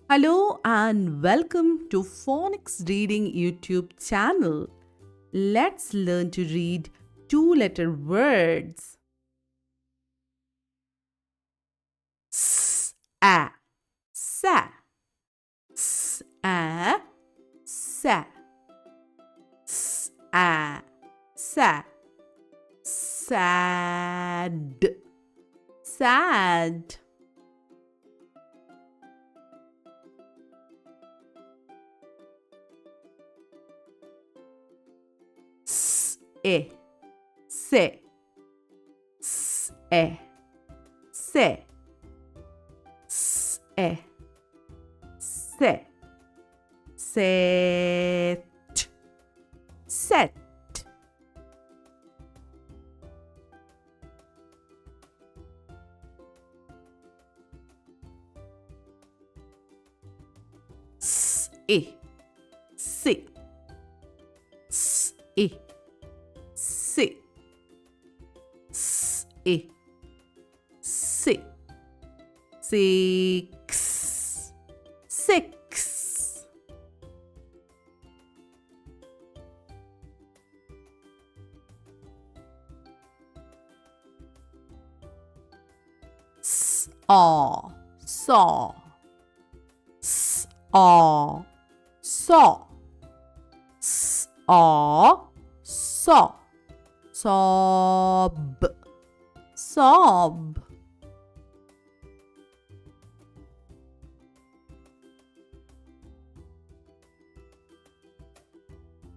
Hello and welcome to Phonics Reading YouTube channel. Let's learn to read two-letter words. S, a, sa. S, a, sa. S, a, sa. Sad, sad. S, e, se. S, e, se. S, e, se. Set, set. S, e, si. S, e, si. S, e, si. Six, six. Saw, saw. Saw, saw. Saw, saw. Sob, sob.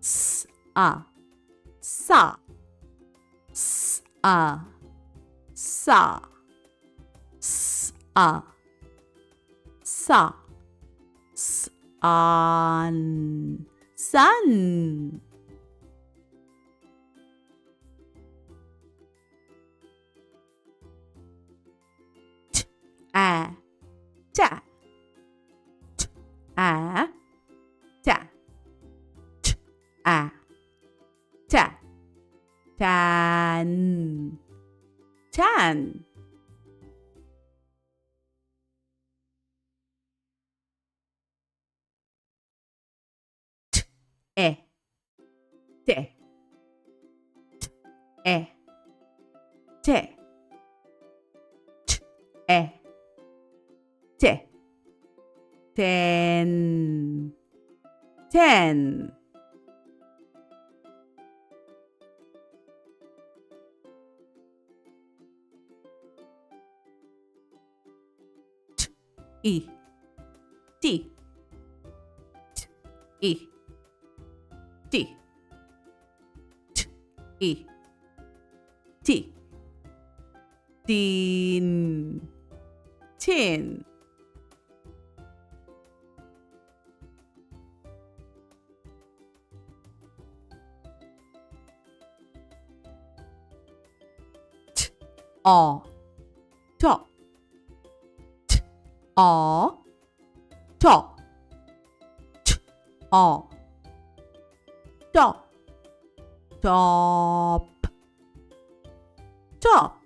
Sa, sa. Sa, sa. Sa, sa. Sun, sun. A, ta. T, a, ta. T, a, ta. Tan, tan. E, te. T, e, te. T, e, te. Ten, ten. T, e, t. T, e, t. T, e, t. Tin, tin. T, a, ta. T, a, ta. T, a, ta. Top, top.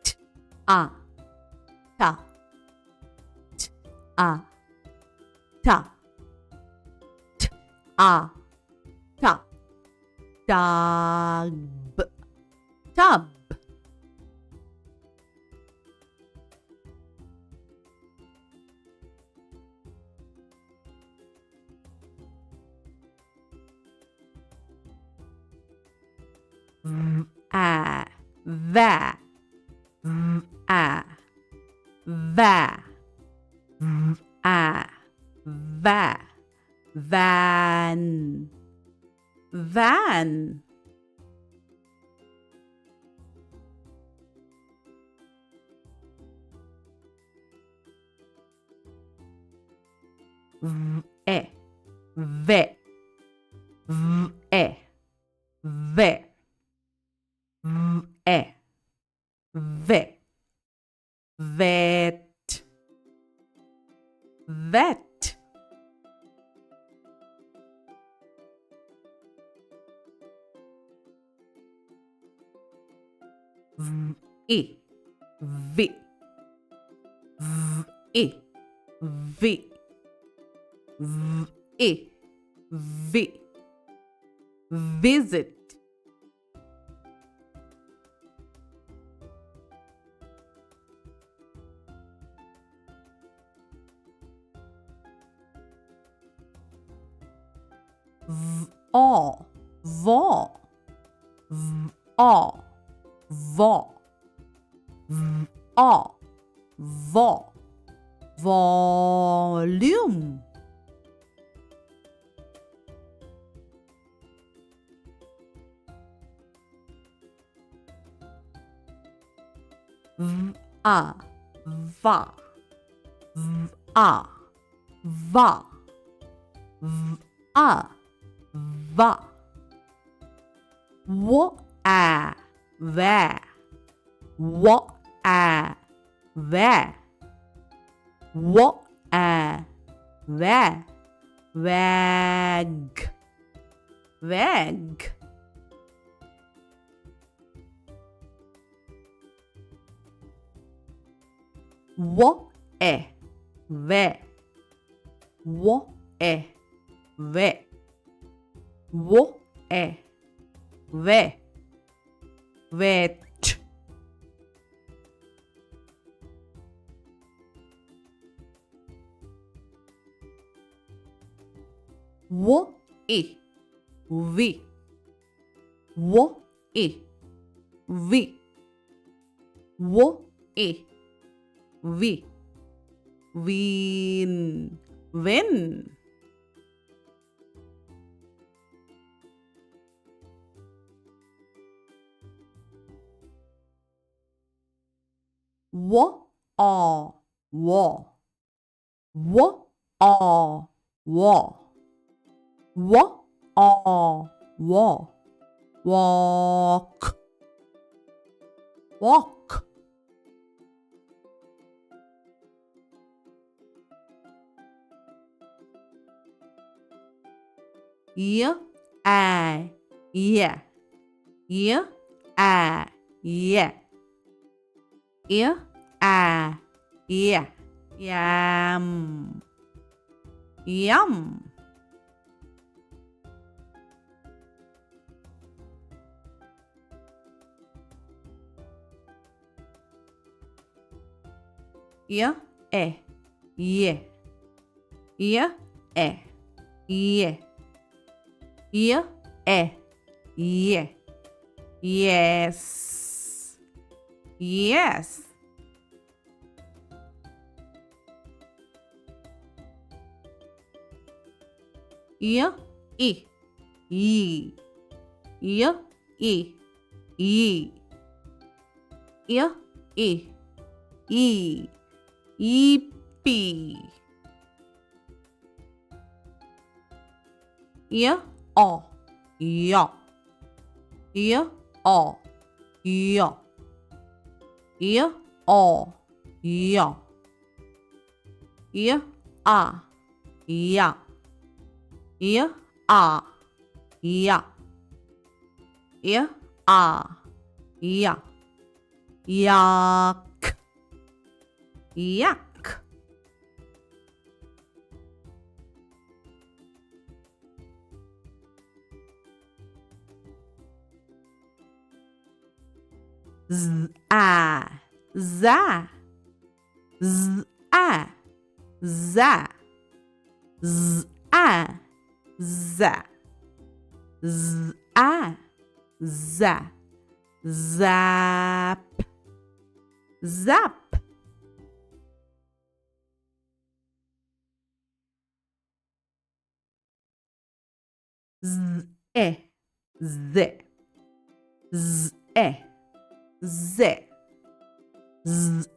T, a, ta. T, a, ta. T, a, ta. Tub, tub. A, va. A, va. A, va. Van, van. E, ve. E, ve. E, ve. Vet, vet. V, V, V, V, V, V, visit. All, vol, all, vol, all, vol, volume. Va, va, va, va, va, va. What a where, what a where, what a where, wag, wag. What a where, what a where, what a where, wet. Wo e we, wo e we, wo e we, win, win. Wo a wa, wo a wa, wo a wa, walk, walk. Yeah, yeah, yeah, yeah, yeah, yeah, yum, yum. Yeah, yeah, yeah, yeah, yeah, yeah, yes, yes. Yeah, ye, yeah, ye, yeah, eepee. Yeah, oh, yeah, yeah, oh, yeah, yeah, oh, yeah, yeah, yeah, yeah, yeah, yeah, yeah, yak, yak. Z, za, z, za, z, za, z, za, zap, zap. Z, z, z, z, z,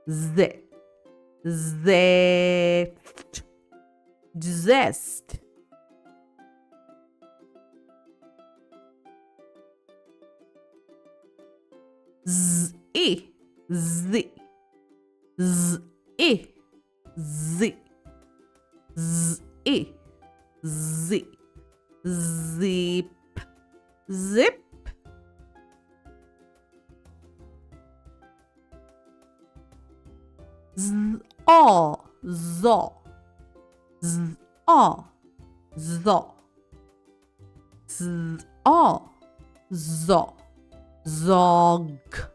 z, zest, zest. Z, z, z, z, z, z, zip, zip. z, o, zo, z, o, zo, z, o, zo, zog,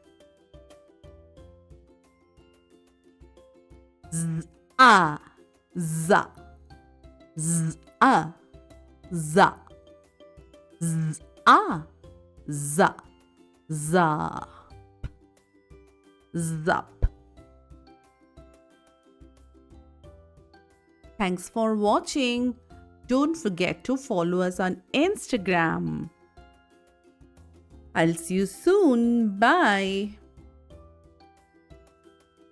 z, a, za, z, a, za, z, a, za, zap, zap. Thanks for watching. Don't forget to follow us on Instagram. I'll see you soon. Bye.